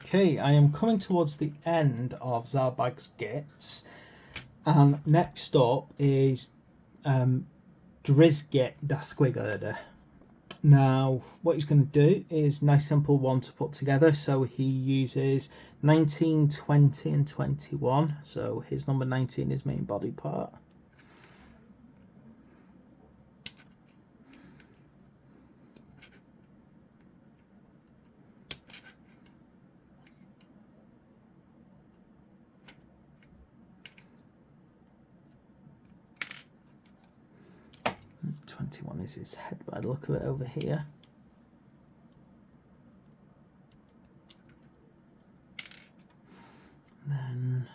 Okay, I am coming towards the end of Zarbag's Gitz, and next up is Drizgit Squig. Now, what he's going to do is a nice simple one to put together. So he uses 19, 20 and 21. So his number 19 is main body part. And 21 is his head by the look of it over here. Then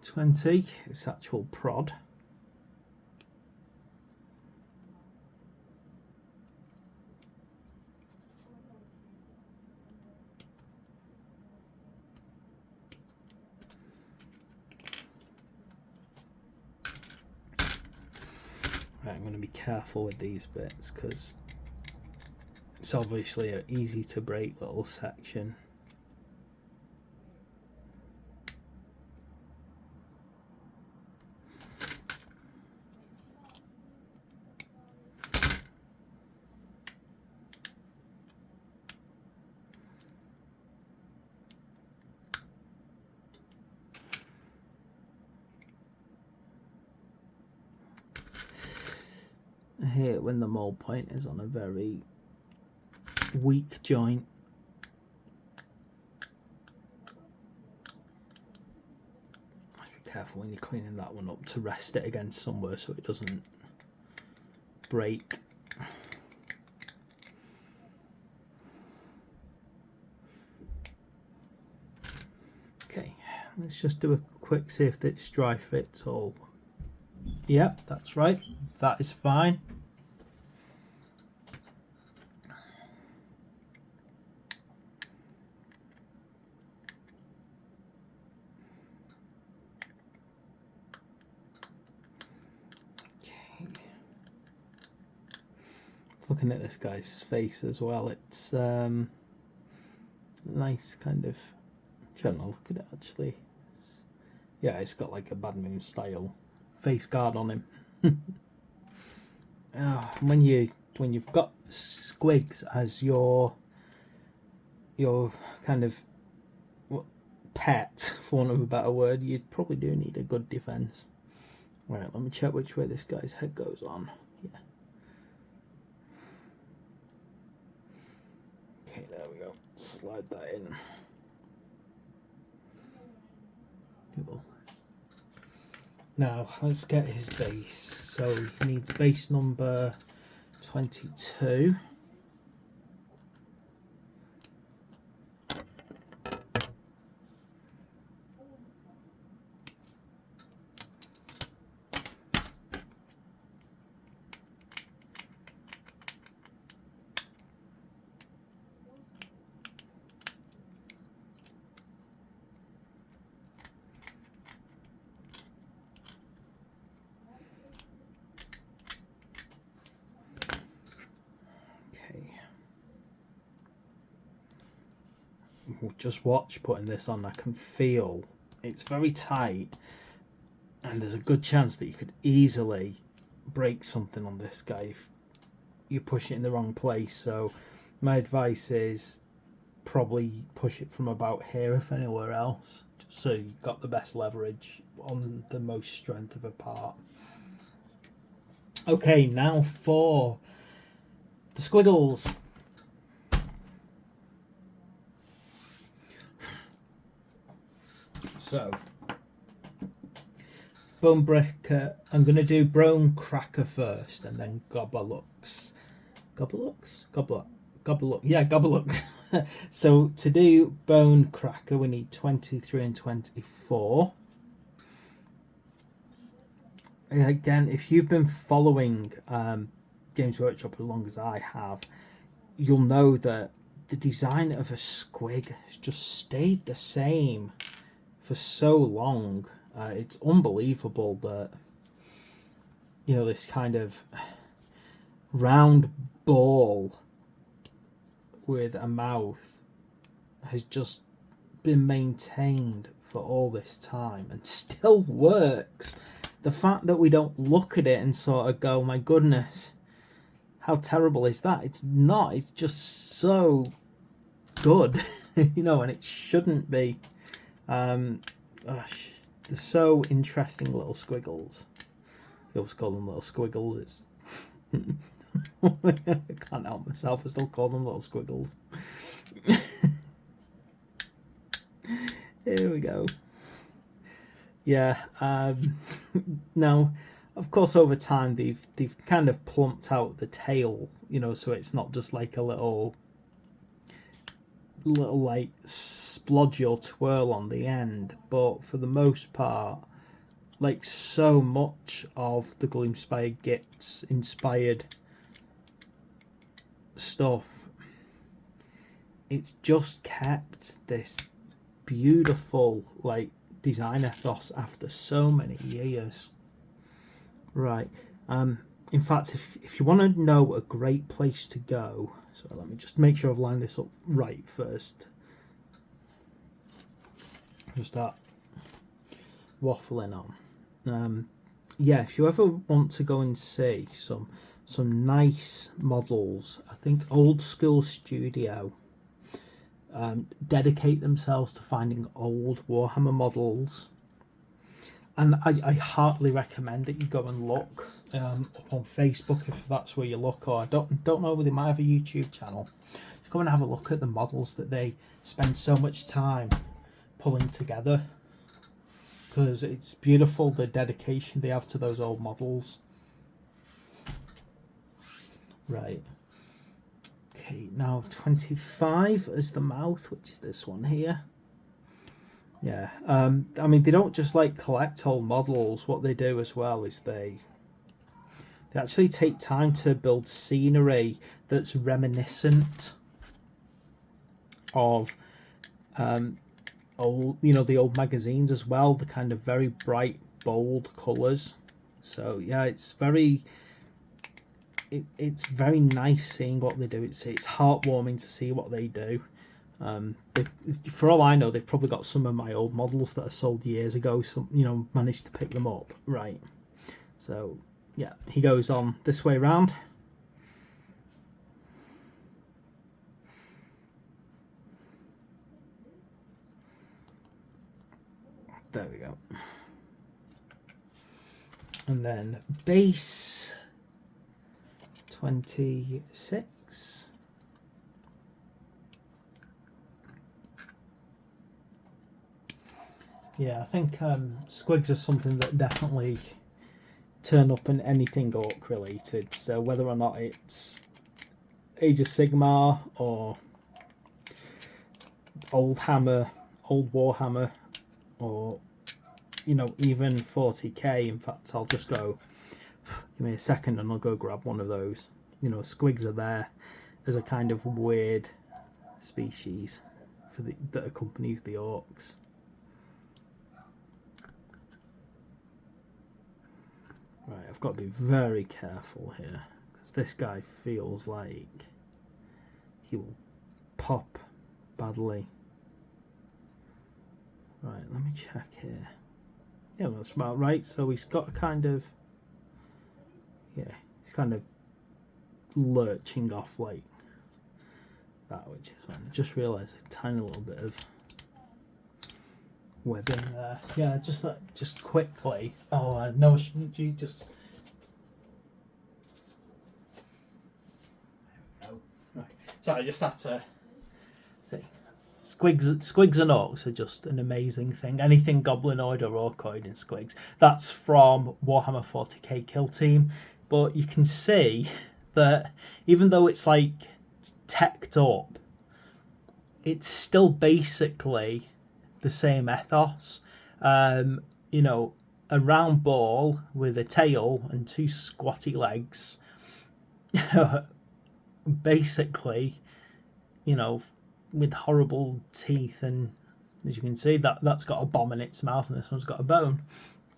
20 is actual prod. Right, I'm going to be careful with these bits because it's obviously an easy to break little section. I hate it when the mold point is on a very weak joint. Be careful when you're cleaning that one up to rest it against somewhere so it doesn't break. Okay, let's just do a quick see if it's dry fit all. Yep, that's right, that is fine. Looking at this guy's face as well, it's nice kind of, trying to look at it actually. Yeah, it's got like a badminton style face guard on him. When you've got squigs as your kind of pet, for want of a better word, you probably do need a good defense. Right, let me check which way this guy's head goes on. Yeah. Okay, there we go. Slide that in. Cool. Now, let's get his base. So he needs base number 22. Just watch putting this on. I can feel it's very tight and there's a good chance that you could easily break something on this guy if you push it in the wrong place. So my advice is probably push it from about here if anywhere else, just so you've got the best leverage on the most strength of a part. Okay, now for the squiggles. So, Bone Breaker, I'm going to do Bone Cracker first and then Gobblelux. Gobblelux? Gobblelux. Yeah, Gobblelux. So, to do Bone Cracker, we need 23 and 24. And again, if you've been following Games Workshop as long as I have, you'll know that the design of a squig has just stayed the same for so long. It's unbelievable that, you know, this kind of round ball with a mouth has just been maintained for all this time and still works. The fact that we don't look at it and sort of go, my goodness, how terrible is that? It's not. It's just so good, you know, and it shouldn't be. Gosh, they're so interesting little squiggles. You always call them little squiggles. It's I can't help myself. I still call them little squiggles. Here we go. Yeah. Now, of course, over time they've kind of plumped out the tail, you know, so it's not just like a little like splodge or twirl on the end, but for the most part, like so much of the Gloomspire Gitz inspired stuff, it's just kept this beautiful like design ethos after so many years. Right. In fact, if you want to know a great place to go, so let me just make sure I've lined this up right first. Just start waffling on. Yeah, if you ever want to go and see some nice models, I think Old School Studio dedicate themselves to finding old Warhammer models, and I heartily recommend that you go and look up on Facebook if that's where you look, or I don't know whether they might have a YouTube channel. Just go and have a look at the models that they spend so much time pulling together, because it's beautiful the dedication they have to those old models. Right. Okay, now 25 as the mouth, which is this one here. Yeah, I mean, they don't just like collect old models. What they do as well is they actually take time to build scenery that's reminiscent of old, you know, the old magazines as well. The kind of very bright, bold colours. So yeah, it's very nice seeing what they do. It's heartwarming to see what they do. For all I know, they've probably got some of my old models that are sold years ago. Some, you know, managed to pick them up. Right. So yeah, he goes on this way round. There we go. And then base 26. Yeah, I think squigs are something that definitely turn up in anything orc related. So whether or not it's Age of Sigmar or Old Hammer, Old Warhammer, or, you know, even 40k. In fact, I'll just go, give me a second and I'll go grab one of those. You know, squigs are there as a kind of weird species for that accompanies the orcs. Right, I've got to be very careful here, because this guy feels like he will pop badly. Right, let me check here. Yeah, that's about right. So he's got a kind of, yeah, he's kind of lurching off like that, which is fine. I just realised a tiny little bit of webbing there. Yeah, just quickly. Oh, no, shouldn't you just? There we go. Right. So I just had to. Squigs and orcs are just an amazing thing. Anything goblinoid or orcoid in squigs. That's from Warhammer 40k Kill Team. But you can see that even though it's like teched up, it's still basically the same ethos. You know, a round ball with a tail and two squatty legs. Basically, you know, with horrible teeth, and as you can see, that's got a bomb in its mouth and this one's got a bone.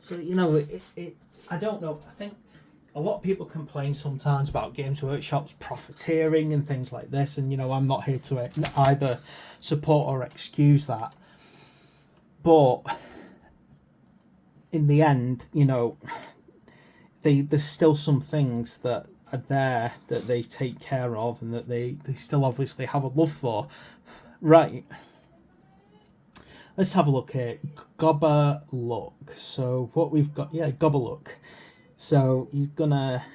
So, you know, it I don't know, I think a lot of people complain sometimes about Games Workshop's profiteering and things like this, and you know, I'm not here to either support or excuse that, but in the end, you know, there's still some things that are there that they take care of and that they still obviously have a love for. Right, let's have a look here. Gobber Look. So what we've got, yeah, Gobber Look. So you're gonna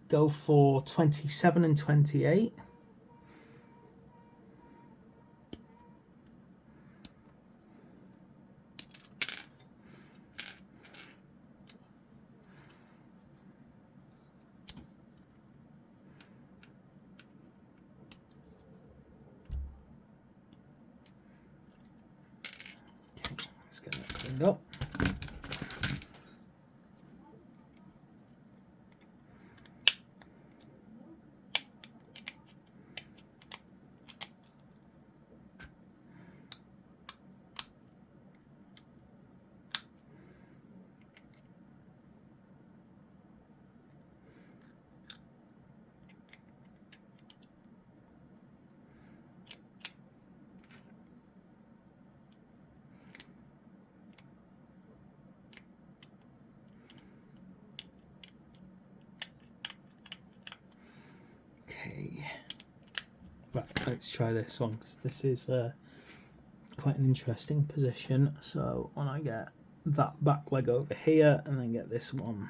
go for 27 and 28. Okay, let's get that cleaned up. Okay, right, let's try this one because this is quite an interesting position. So when I get that back leg over here and then get this one,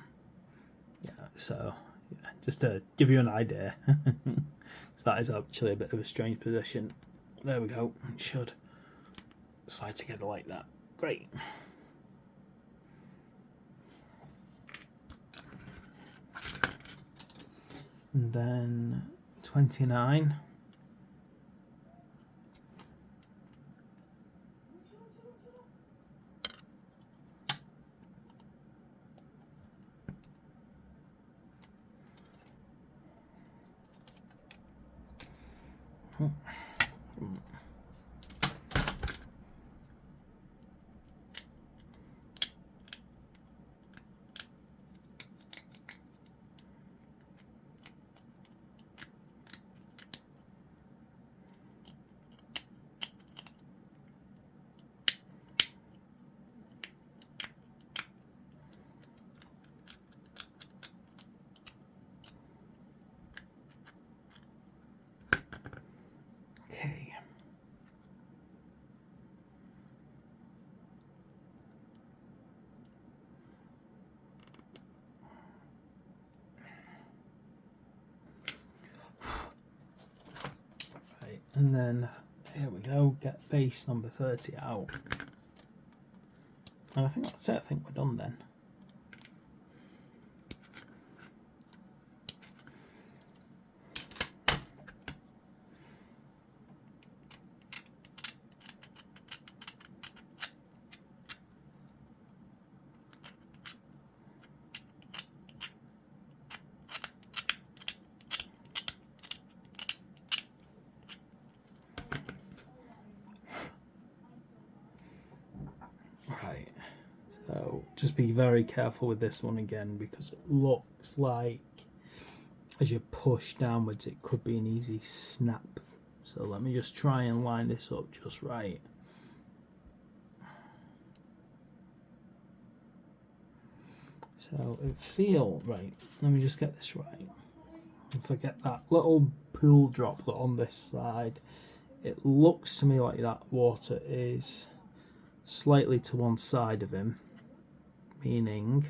yeah, so yeah, just to give you an idea. So that is actually a bit of a strange position. There we go. It should slide together like that. Great. And then 29. Okay. Right, and then here we go, get base number 30 out. And I think that's it, I think we're done then. Right, so just be very careful with this one again because it looks like as you push downwards it could be an easy snap. So let me just try and line this up just right. So it feels right. Let me just get this right. And forget that little pool droplet on this side. It looks to me like that water is slightly to one side of him, meaning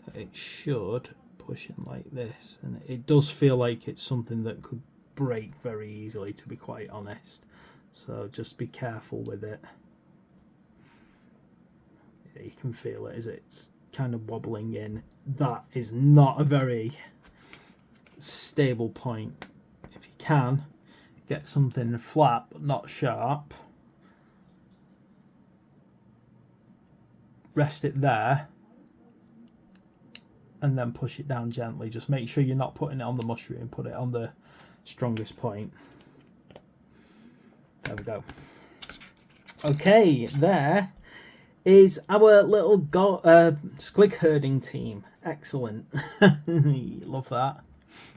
that it should push in like this, and it does feel like it's something that could break very easily, to be quite honest. So just be careful with it. Yeah, you can feel it as it's kind of wobbling in. That is not a very stable point. If you can get something flat but not sharp, rest it there and then push it down gently. Just make sure you're not putting it on the mushroom, put it on the strongest point. There we go. Okay, there is our little squig herding team. Excellent. Love that.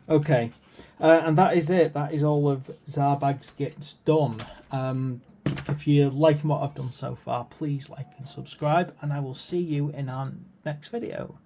Okay, and that is it. That is all of Zarbag's Gitz done. If you're liking what I've done so far, please like and subscribe, and I will see you in our next video.